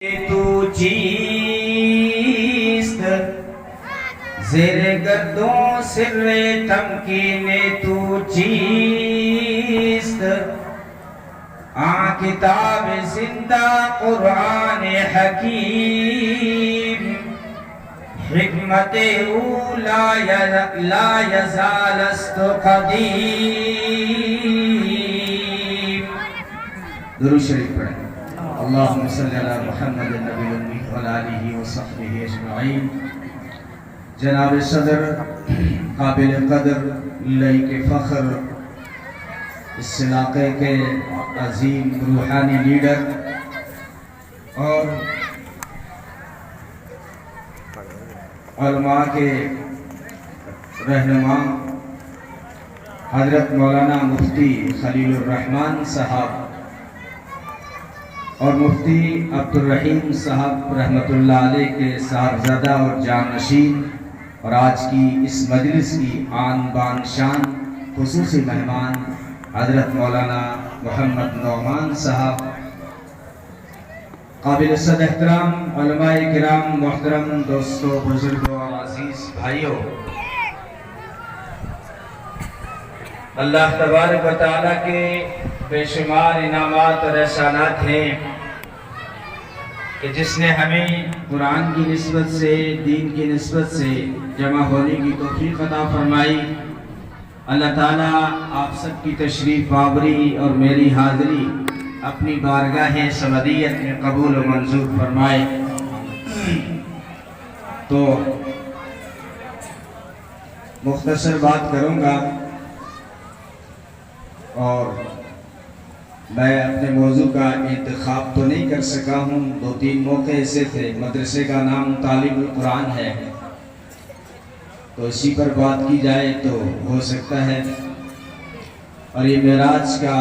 تو چیست زیر گردوں سر تمکین تو چیست کتاب زندہ قرآن حکیم حکمت اولا لا یزال است قدیم. درود شریف پڑھیں. اللہم صلی علی محمد النبی الامی وعلی آلہ وصحبہ اجمعین. جناب صدر، قابل قدر، لائق فخر، اس علاقے کے عظیم روحانی لیڈر اور علماء کے رہنما حضرت مولانا مفتی خلیل الرحمن صاحب اور مفتی عبدالرحیم صاحب رحمۃ اللہ علیہ کے صاحبزادہ اور جانشین، اور آج کی اس مجلس کی آن بان شان خصوصی مہمان حضرت مولانا محمد نعمان صاحب، قابل صد احترام علماء کرام، محترم دوستوں، بزرگوں اور عزیز بھائیوں، اللہ تبارک و تعالیٰ کے بے شمار انعامات اور احسانات ہیں کہ جس نے ہمیں قرآن کی نسبت سے، دین کی نسبت سے جمع ہونے کی توفیق عطا فرمائی. اللہ تعالیٰ آپ سب کی تشریف آوری اور میری حاضری اپنی بارگاہ صمدیت میں قبول و منظور فرمائے. تو مختصر بات کروں گا اور میں اپنے موضوع کا انتخاب تو نہیں کر سکا ہوں. 2-3 موقع ایسے تھے. مدرسے کا نام طالب القرآن ہے، تو اسی پر بات کی جائے تو ہو سکتا ہے. اور یہ معراج کا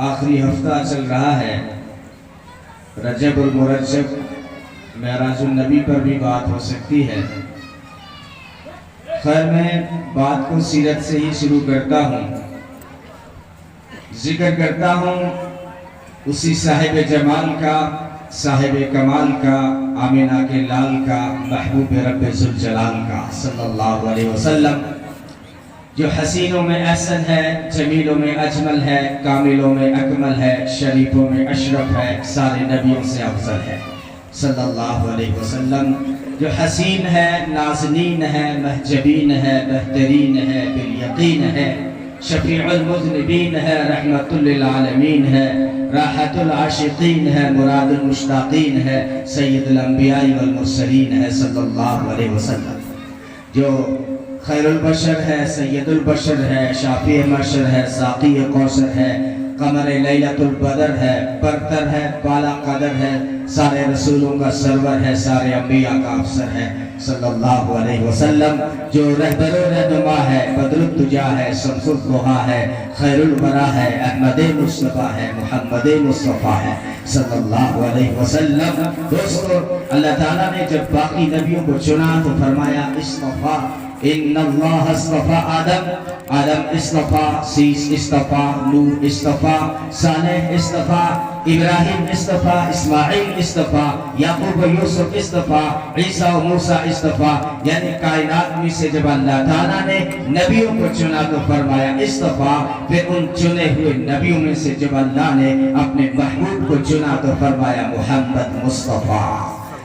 آخری ہفتہ چل رہا ہے. رجب المرجب معراج النبی پر بھی بات ہو سکتی ہے. خیر، میں بات کو سیرت سے ہی شروع کرتا ہوں. ذکر کرتا ہوں اسی صاحب جمال کا، صاحب کمال کا، آمینہ کے لال کا، محبوب رب ذوالجلال کا صلی اللہ علیہ وسلم، جو حسینوں میں احسن ہے، جمیلوں میں اجمل ہے، کاملوں میں اکمل ہے، شریفوں میں اشرف ہے، سارے نبیوں سے افضل ہے صلی اللہ علیہ وسلم، جو حسین ہے، نازنین ہے، محجبین ہے، بہترین ہے، بالیقین ہے، شفیع المذنبین ہے، رحمت للعالمین ہے، راحت العاشقین ہے، مراد المشتاقین ہے، سید الانبیاء والمرسلین ہے صلی اللہ علیہ وسلم، جو خیر البشر ہے، سید البشر ہے، شافی محشر ہے، ساقی کوثر ہے، قمر لیلۃ البدر ہے، برتر ہے، بالا قدر ہے، سارے رسولوں کا سرور ہے، سارے انبیاء کا افسر ہے صلی اللہ علیہ وسلم، جو رہبر و رہنما ہے، بدر الدجا ہے، شمس الضحیٰ ہے، خیر الورا ہے، احمد مصطفیٰ ہے، محمد مصطفیٰ ہے صلی اللہ علیہ وسلم. دوستو، اللہ تعالیٰ نے جب باقی نبیوں کو چنا تو فرمایا اصطفیٰ، ان اللہ اصطفیٰ آدم، آدم اصطفیٰ، سیس اصطفیٰ، نوح اصطفیٰ، صالح اصطفیٰ، ابراہیم اصطفیٰ، اسماعیل اصطفیٰ، یعقوب و یوسف اصطفیٰ، عیسیٰ و موسیٰ اصطفیٰ. یعنی کائنات میں سے جب اللہ تعالیٰ نے نبیوں کو چنا تو فرمایا اصطفیٰ. پھر ان چنے ہوئے نبیوں میں سے جب اللہ نے اپنے محبوب کو چنا تو فرمایا محمد مصطفیٰ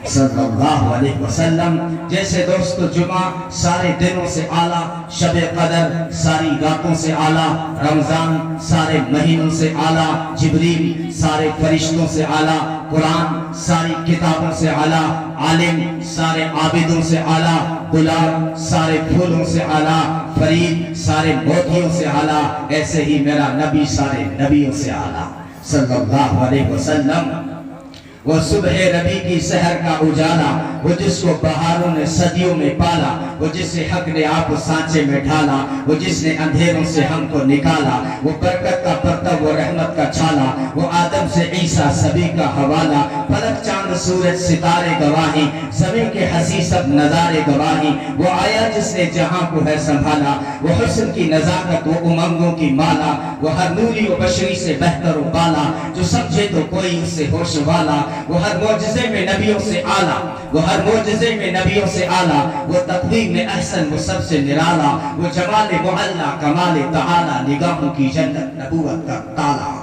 صلی اللہ علیہ وسلم. جیسے دوستو، جمعہ سارے دنوں سے اعلیٰ، شب قدر ساری راتوں سے اعلیٰ، رمضان سارے مہینوں سے اعلیٰ، جبریل سارے فرشتوں سے اعلیٰ، قرآن ساری کتابوں سے اعلیٰ، عالم سارے عابدوں سے اعلیٰ، گلاب سارے پھولوں سے اعلیٰ، فرید سارے موتیوں سے اعلیٰ، ایسے ہی میرا نبی سارے نبیوں سے اعلیٰ صلی اللہ علیہ وسلم. وہ صبح ربی کی سحر کا اجالا، وہ جس کو بہاروں نے صدیوں میں پالا، وہ جس سے حق نے آپ سانچے میں ڈھالا، وہ جس نے اندھیروں سے ہم کو نکالا، وہ برکت کا پرتو، وہ رحمت کا چھالا، وہ آدم سے عیسیٰ سبھی کا حوالہ، فلک چاند سورج ستارے گواہی، زمین کے ہنسی سب نظارے گواہی، وہ آیا جس نے جہاں کو ہے سنبھالا، وہ حسن کی نزاکت، وہ امنگوں کی مالا، وہ ہر نوری و بشری سے بہتر و بالا، جو سمجھے تو کوئی اس سے ہوش والا، وہ ہر معجزے میں نبیوں سے اعلیٰ، وہ ہر معجزے میں نبیوں سے اعلیٰ، وہ تقویم میں احسن، وہ سب سے نرالا، وہ جمال معلا، کمال تعالی، نگاہوں کی جنت، نبوت کا تالا۔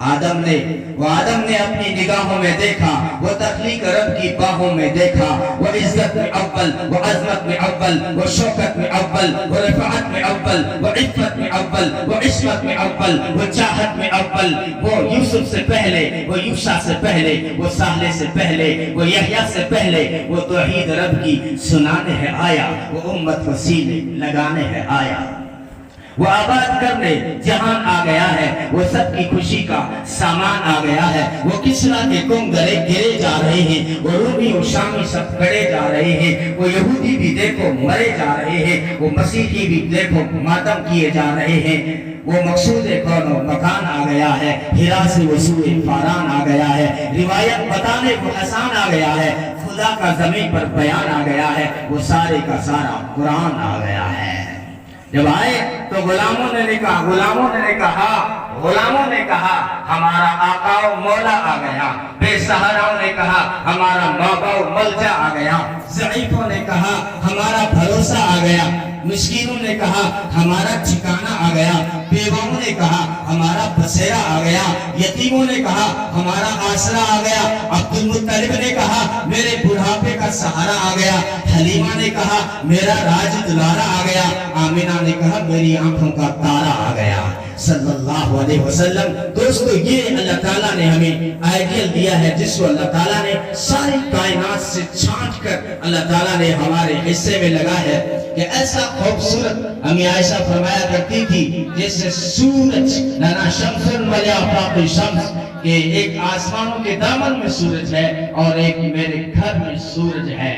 آدم نے اپنی نگاہوں میں دیکھا، وہ تخلیق رب کی باہوں میں دیکھا، وہ عزت میں اول، وہ عظمت میں اول، وہ شوکت میں اول، وہ رفعت میں اول، وہ عفت میں اول، وہ عصمت میں اول، وہ چاہت میں اول، وہ یوسف سے پہلے، وہ یوشع سے پہلے، وہ صالح سے پہلے، وہ یحییٰ سے پہلے، وہ توحید رب کی سنانے ہے آیا، وہ امت وسیلے لگانے ہے آیا، وہ آباد کرنے جہان آ گیا ہے، وہ سب کی خوشی کا سامان آ گیا ہے، وہ کسرا کے کنگ گرے جا رہے ہیں، وہ رومی و شامی سب گڑے جا رہے ہیں، وہ یہودی بھی دیکھو مرے جا رہے ہیں، وہ مسیحی بھی دیکھو ماتم کیے جا رہے ہیں، وہ مقصود کون و مکان آ گیا ہے، ہرا سے وسوء فاران آ گیا ہے، روایت بتانے کو حسان آ گیا ہے، خدا کا زمین پر بیان آ گیا ہے، وہ سارے کا سارا قرآن آ گیا ہے۔ جب آئے تو غلاموں نے کہا ہمارا آقا و مولا آ گیا، بے سہاراؤں نے کہا ہمارا مابا و ملجا آ گیا، ضعیفوں نے کہا ہمارا بھروسہ آ گیا، مسکینوں نے کہا ہمارا ٹھکانہ آ گیا، بیواؤں نے کہا ہمارا بسیرا آ گیا، یتیموں نے کہا ہمارا آسرا آ گیا، عبد المطلب نے کہا میرے بڑھاپے کا سہارا آ گیا، حلیمہ نے کہا میرا راج دلارا آ گیا، آمینہ نے کہا میری آنکھوں کا تارا آ گیا، صلی اللہ علیہ وسلم۔ دوستو یہ اللہ تعالیٰ نے ہمیں آئیڈیل دیا ہے جس کو اللہ تعالیٰ نے ساری کائنات سے چھانٹ کر اللہ تعالیٰ نے ہمارے حصے میں لگا ہے کہ ایسا خوبصورت امی عائشہ فرمایا کرتی تھی جیسے سورج لنا شمس ولی آفاق شمس، کہ ایک آسمانوں کے دامن میں سورج ہے اور ایک میرے گھر میں سورج ہے۔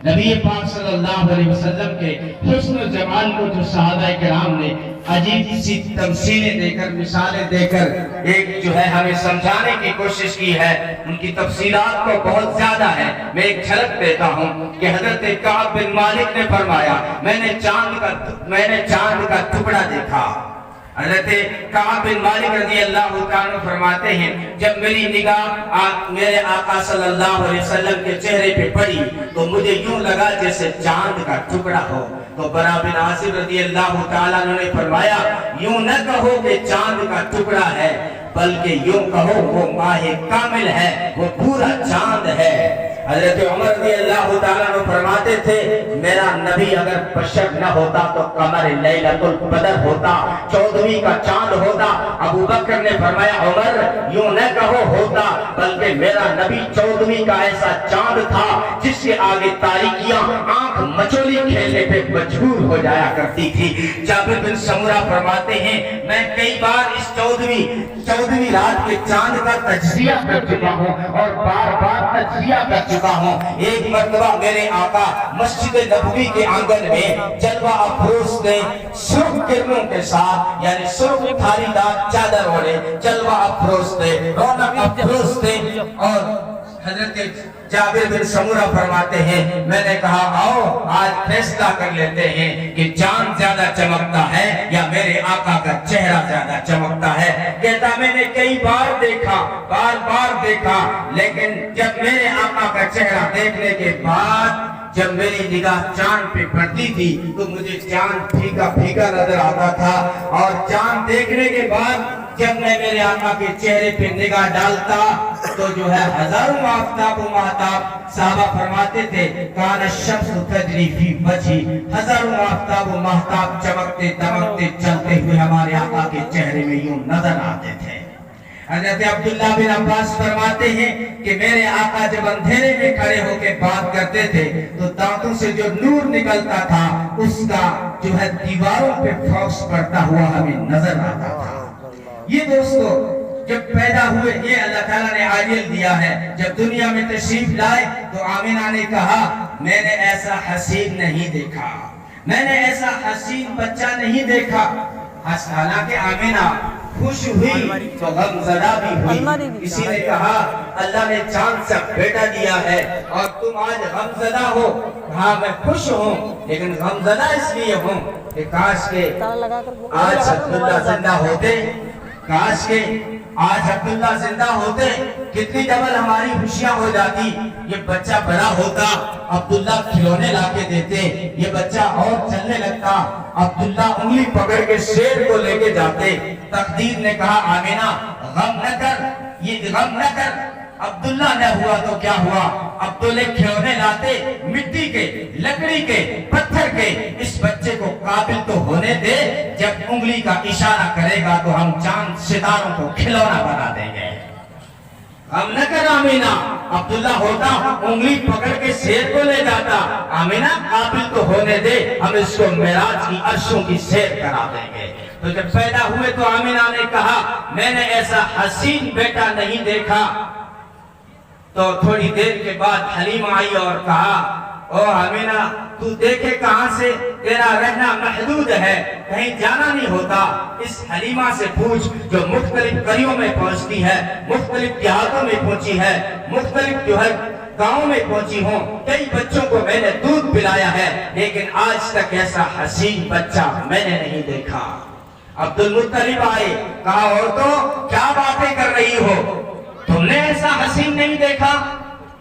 نبی پاک صلی اللہ علیہ وسلم کے حسن و جمال کو جو صحابہ کرام نے عجیب سی تمثیلیں دے کر، مثالیں دے کر ایک جو ہے ہمیں سمجھانے کی کوشش کی ہے، ان کی تفصیلات کو بہت زیادہ ہے۔ میں ایک جھلک دیتا ہوں کہ حضرت کعب بن مالک نے فرمایا میں نے چاند کا ٹکڑا دیکھا۔ حضرت کعب بن مالک رضی اللہ عنہ فرماتے ہیں جب میری نگاہ میرے آقا صلی اللہ علیہ وسلم کے چہرے پہ پڑی تو مجھے یوں لگا جیسے چاند کا ٹکڑا ہو۔ تو برا بن عازب رضی اللہ تعالیٰ عنہ نے فرمایا یوں نہ کہو کہ چاند کا ٹکڑا ہے، بلکہ یوں کہو وہ ماہ کامل ہے، وہ پورا چاند ہے۔ حضرت عمر رضی اللہ تعالیٰ عنہ فرماتے تھے میرا نبی اگر بشر نہ ہوتا تو قمر لیلۃ البدر ہوتا، 14ویں کا چاند ہوتا۔ ابو بکر نے فرمایا عمر یوں نہ کہو ہوتا، بلکہ میرا نبی 14ویں کا ایسا چاند تھا جس کے آگے تاریکیاں آنکھ مچولی کھیلنے پہ مجبور ہو جایا کرتی تھی۔ جابر بن سمرہ فرماتے ہیں میں کئی بار اس 14ویں رات کے چاند کا تجزیہ کر چکا ہوں اور بار بار تجزیہ کر چکا ہوں۔ ایک مرتبہ میرے آقا مسجد نبوی کے آنگن میں جلوہ افروز نے سرخ کرنوں کے ساتھ یعنی سرخ تھاری دار چادر اوڑھے، جلوہ افروز نے، رونق افروز نے، اور حضرت جابر بن سمرہ فرماتے ہیں میں نے کہا آؤ آج فیصلہ کر لیتے ہیں کہ چاند زیادہ چمکتا ہے یا میرے آقا کا چہرہ زیادہ چمکتا ہے۔ کہتا میں نے کئی بار دیکھا، بار بار دیکھا، لیکن جب میرے آقا کا چہرہ دیکھنے کے بعد جب میری نگاہ چاند پہ پڑتی تھی تو مجھے چاند پھیکا پھیکا نظر آتا تھا، اور چاند دیکھنے کے بعد جب میں میرے آقا کے چہرے پہ نگاہ ڈالتا تو جو ہے ہزاروں آفتاب و مہتاب، صحابہ فرماتے تھے کان الشمس تجری فی وجہی، ہزاروں آفتاب و مہتاب چمکتے دمکتے چلتے ہوئے ہمارے آقا کے چہرے میں یوں نظر آتے تھے۔ حضرت عبداللہ بن عباس فرماتے ہیں کہ میرے آقا جب اندھیرے میں کھڑے ہو کے بات کرتے تھے تو دانتوں سے جو نور نکلتا تھا اس کا جو ہے دیواروں پہ فوکس پڑتا ہوا ہمیں نظر آتا تھا۔ یہ دوستو جب پیدا ہوئے یہ اللہ تعالیٰ نے عاجل دیا ہے۔ جب دنیا میں تشریف لائے تو آمینہ نے کہا میں نے ایسا حسین نہیں دیکھا، میں نے ایسا حسین بچہ نہیں دیکھا۔ حالانکہ آمینہ خوش ہوئی تو غم زدہ بھی ہوئی۔ کسی نے کہا اللہ نے چاند سے بیٹا دیا ہے اور تم آج غم زدہ ہو۔ کہا میں خوش ہوں لیکن غم زدہ اس لیے ہوں کہ کاش کے آج عبداللہ زندہ ہوتے، کاش کے آج عبداللہ زندہ ہوتے کتنی ڈبل ہماری خوشیاں ہو جاتی. یہ بچہ بڑا ہوتا, عبداللہ کھلونے لا کے دیتے, یہ بچہ اور چلنے لگتا, عبداللہ انگلی پکڑ کے شیر کو لے کے جاتے. تقدیر نے کہا آمینہ غم نہ کر, یہ غم نہ کر, عبداللہ نہ ہوا تو کیا ہوا. عبداللہ کھلونے لاتے مٹی کے, لکڑی کے, پتھر کے. اس بچے کو قابل تو ہونے دے, جب انگلی کا اشارہ کرے گا تو ہم چاند ستاروں کو کھلونا بنا دیں گے. ہم نہ کر آمینہ. عبداللہ ہوتا انگلی پکڑ کے شیر کو لے جاتا, آمینہ قابل تو ہونے دے, ہم اس کو معراج کی عرشوں کی سیر کرا دیں گے. تو جب پیدا ہوئے تو آمینہ نے کہا میں نے ایسا حسین بیٹا نہیں دیکھا. تو تھوڑی دیر کے بعد حلیمہ آئی اور کہا او آمینہ تو دیکھے کہاں سے, تیرا رہنا محدود ہے, کہیں جانا نہیں ہوتا. اس حلیمہ سے پوچھ جو مختلف قریوں میں پہنچتی ہے, مختلف دیہاتوں میں پہنچی ہے, مختلف جو ہے گاؤں میں پہنچی ہوں. کئی بچوں کو میں نے دودھ پلایا ہے, لیکن آج تک ایسا حسین بچہ میں نے نہیں دیکھا. عبد المطلب آئے, کہا عورتوں کیا باتیں کر رہی ہو, تم نے ایسا حسین نہیں دیکھا.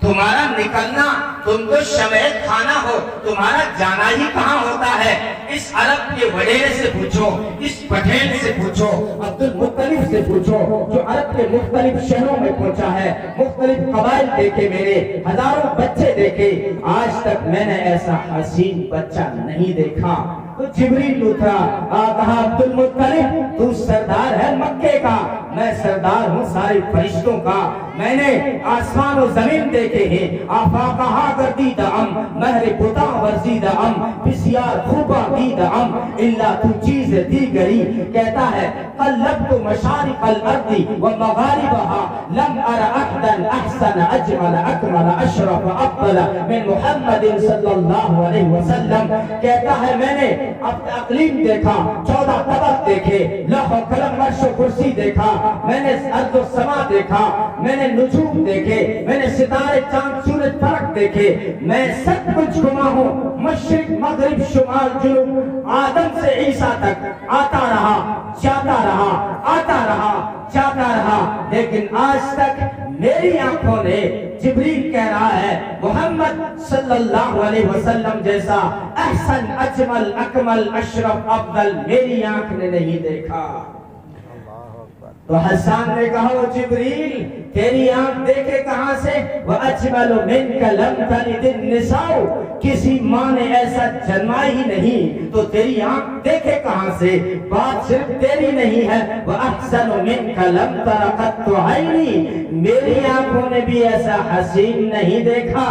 تمہارا نکلنا, تم تو شمع خانہ ہو, تمہارا جانا ہی کہاں ہوتا ہے. اس عرب کے وڈیرے سے پوچھو, اس پٹھین سے پوچھو, عبد المطلب سے پوچھو جو عرب کے مختلف شہروں میں پہنچا ہے, مختلف قبائل دیکھے میرے, ہزاروں بچے دیکھے, آج تک میں نے ایسا حسین بچہ نہیں دیکھا. تو جبریل اترا, کہا عبد المطلب تو سردار ہے مکے کا, میں سردار ہوں سارے فرشتوں کا. میں نے آسمان و زمین دیکھے ہیں, آفاقہا گردید ام, مہر بتا ورزید ام, بسیار خوبا دید ام, اللہ تو چیز دیگری. کہتا ہے قلبت مشارق الارض ومغاربہا, لم ار احدا احسن اجمل اکمل اشرف افضل من محمد صلی اللہ علیہ وسلم. کہتا ہے میں نے اب اقلیم دیکھا, 14 طبق دیکھے, لوح و قلم عرش و کرسی دیکھا, میں نے ارض و سما دیکھا, میں نے نجوم دیکھے, میں نے ستارے چاند سورج فرق دیکھے, میں سب کچھ گما ہوں, مشرق مغرب شمال جنوب, آدم سے عیسیٰ تک آتا رہا, جاتا رہا, آتا رہا, جاتا رہا, لیکن آج تک میری آنکھوں نے, جبریل کہہ رہا ہے محمد صلی اللہ علیہ وسلم جیسا احسن اجمل اکمل اشرف افضل میری آنکھ نے نہیں دیکھا. تو حسان نے کہا وہ جبریل تیری آنکھ دیکھے کہاں سے, وَأَجْمَلُ مِنْكَ لَمْ تَلِدِ النِّسَاءُ, کسی ماں نے ایسا جنما ہی نہیں, تو تیری آنکھ دیکھے کہاں سے. بات صرف تیری نہیں ہے, وَأَحْسَنُ مِنْكَ لَمْ تَرَ قَطُّ عَيْنِي, میری آنکھوں نے بھی ایسا حسین نہیں دیکھا.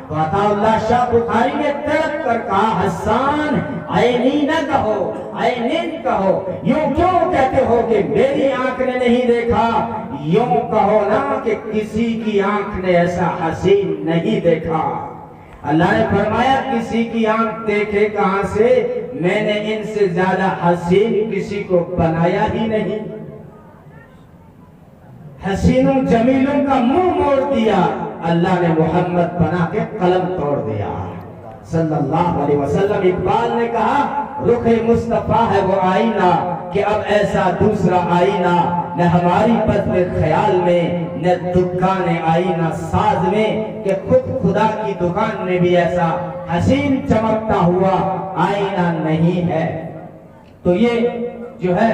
تو عطا اللہ شاہ بخاری نے تڑپ کر کہا حسان عینی نہ کہو, عینین کہو. یوں کیوں کہتے ہو کہ میری آنکھ نے نہیں دیکھا, یوں کہو نا کہ کسی کی آنکھ نے ایسا حسین نہیں دیکھا. اللہ نے فرمایا کسی کی آنکھ دیکھے کہاں سے, میں نے ان سے زیادہ حسین کسی کو بنایا ہی نہیں. حسینوں جمیلوں کا منہ موڑ دیا, اللہ نے محمد بنا کے قلم توڑ دیا صلی اللہ علیہ وسلم. اقبال نے کہا رخ مصطفیٰ ہے وہ آئینہ, کہ اب ایسا دوسرا آئینہ نہ ہماری بطن خیال میں, نہ دکان آئینہ ساز میں, کہ خود خدا کی دکان میں بھی ایسا حسین چمکتا ہوا آئینہ نہیں ہے. تو یہ جو ہے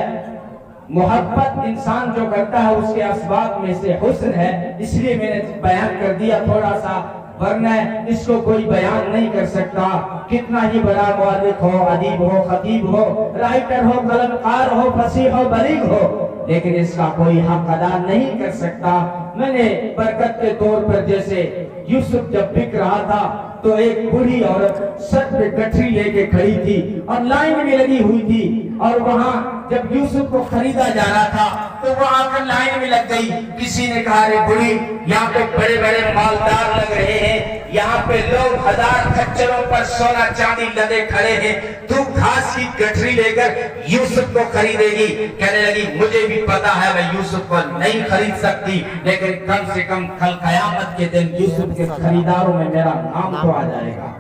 محبت انسان جو کرتا ہے اس کے اسباب میں سے حسن ہے, اس لیے میں نے بیان کر دیا تھوڑا سا, ورنہ اس کو کوئی بیان نہیں کر سکتا. کتنا ہی بڑا مؤرخ ہو, ادیب ہو, خطیب ہو, رائٹر ہو, قلم کار ہو, فصیح ہو, بلیغ ہو, لیکن اس کا کوئی حق ادا نہیں کر سکتا. میں نے برکت کے طور پر جیسے یوسف جب بک رہا تھا تو ایک بوڑھی عورت سر پہ گٹھری لے کے کھڑی تھی اور لائن میں لگی ہوئی تھی, اور وہاں جب یوسف کو خریدا جا رہا تھا تو وہ آ کر لائن میں لگ گئی. کسی نے کہا رے بڑی یہاں پہ بڑے بڑے مالدار لگ رہے ہیں, یہاں پہ لوگ ہزار کھچروں پر سونا چاندی لدے کھڑے ہیں, تو گھاس کی گٹھری لے کر یوسف کو خریدے گی. کہنے لگی مجھے بھی پتا ہے میں یوسف کو نہیں خرید سکتی, لیکن کم سے کم کل قیامت کے دن یوسف کے خریداروں میں میرا نام تو آ جائے گا.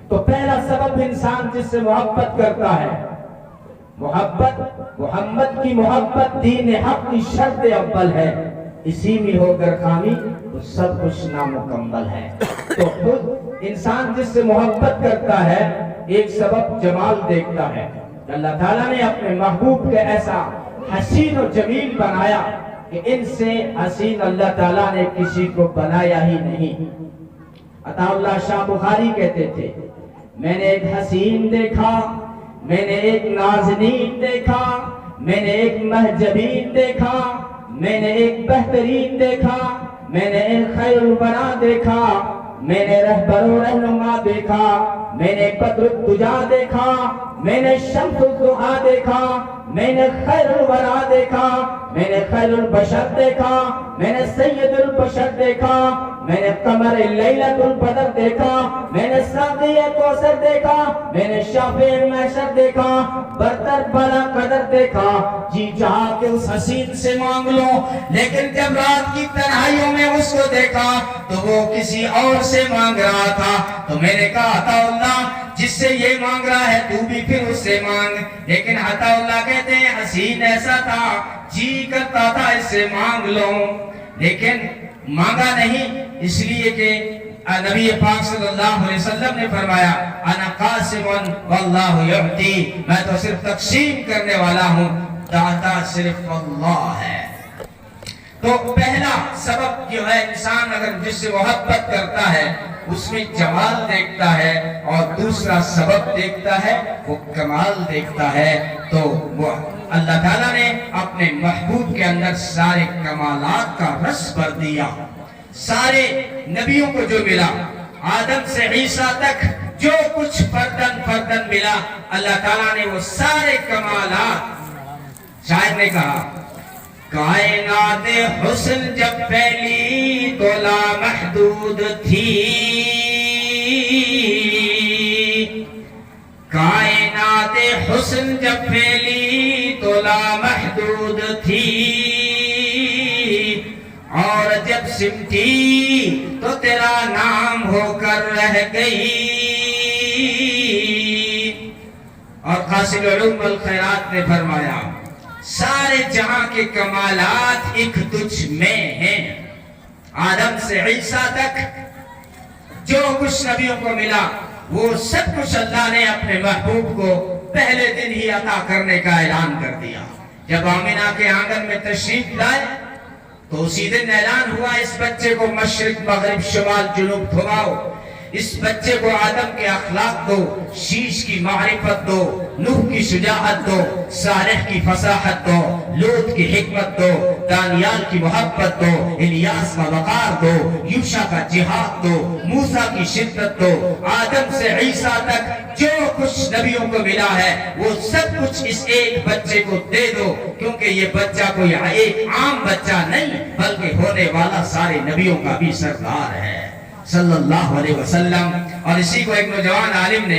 تو پہلا سبب انسان جس سے محبت کرتا ہے, محبت محمد کی محبت دین حق کی شرط اول ہے، اسی میں ہو کر خامی تو سب کچھ نامکمل ہے۔ تو خود انسان جس سے محبت کرتا ہے ایک سبب جمال دیکھتا ہے۔ اللہ تعالیٰ نے اپنے محبوب کے ایسا حسین و جمیل بنایا کہ ان سے حسین اللہ تعالیٰ نے کسی کو بنایا ہی نہیں۔ عطا اللہ شاہ بخاری کہتے تھے، میں نے ایک حسین دیکھا، میں نے ایک نازنین دیکھا، میں نے ایک محجبین دیکھا، میں نے ایک بہترین دیکھا، میں نے ایک خیر البنا دیکھا، میں نے رہبر و رہنما دیکھا، میں نے بدر الدجا دیکھا، میں نے شمس الضحیٰ دیکھا، میں نے خیر الورا دیکھا، میں نے خیر البشر دیکھا، میں نے سید البشر دیکھا، میں نے قمر لیلۃ البدر دیکھا، میں نے ساقی کوثر دیکھا، میں نے شافع محشر دیکھا، برتر بالا قدر دیکھا۔ جی چاہا کہ اس حسین سے مانگ لو، لیکن جب رات کی تنہائیوں میں اس کو دیکھا تو وہ کسی اور سے مانگ رہا تھا۔ تو میں نے کہا عطا اللہ جس سے یہ مانگ رہا ہے تو بھی پھر اس سے مانگ۔ لیکن عطا اللہ کہتے ہیں حسین ایسا تھا، جی کرتا تھا اس سے مانگ لو، لیکن مانگا نہیں، اس لیے کہ نبی پاک صلی اللہ علیہ وسلم نے فرمایا انا قاسم واللہ یعطی، میں تو صرف تقسیم کرنے والا ہوں، داتا صرف اللہ ہے۔ تو پہلا سبب جو ہے انسان اگر جس سے محبت کرتا ہے اس میں جمال دیکھتا ہے، اور دوسرا سبب دیکھتا ہے وہ کمال دیکھتا ہے۔ تو وہ اللہ تعالیٰ نے اپنے محبوب کے اندر سارے کمالات کا رس بھر دیا۔ سارے نبیوں کو جو ملا، آدم سے عیسیٰ تک جو کچھ فردن فردن ملا، اللہ تعالیٰ نے وہ سارے کمالات، شاعر نے کہا کائنات حسن جب پھیلی تو لامحدود تھی، کائنات حسن جب پھیلی تو لامحدود تھی، اور جب سمٹی تو تیرا نام ہو کر رہ گئی۔ اور قاصد علوم والخیرات نے فرمایا سارے جہاں کے کمالات ایک تجھ میں ہیں۔ آدم سے عیسیٰ تک جو کچھ نبیوں کو ملا وہ سب کچھ اللہ نے اپنے محبوب کو پہلے دن ہی عطا کرنے کا اعلان کر دیا۔ جب آمنہ کے آنگن میں تشریف لائے تو اسی دن اعلان ہوا اس بچے کو مشرق مغرب شمال جنوب گھماؤ، اس بچے کو آدم کے اخلاق دو، شیش کی معرفت دو، نوح کی شجاعت دو، صالح کی فصاحت دو، لوط کی حکمت دو، دانیال کی محبت دو، الیاس کا وقار دو، یوشع کا جہاد دو، موسیٰ کی شدت دو۔ آدم سے عیسیٰ تک جو کچھ نبیوں کو ملا ہے وہ سب کچھ اس ایک بچے کو دے دو، کیونکہ یہ بچہ کوئی ایک عام بچہ نہیں بلکہ ہونے والا سارے نبیوں کا بھی سردار ہے صلی اللہ علیہ وسلم۔ اور اسی کو ایک نوجوان عالم نے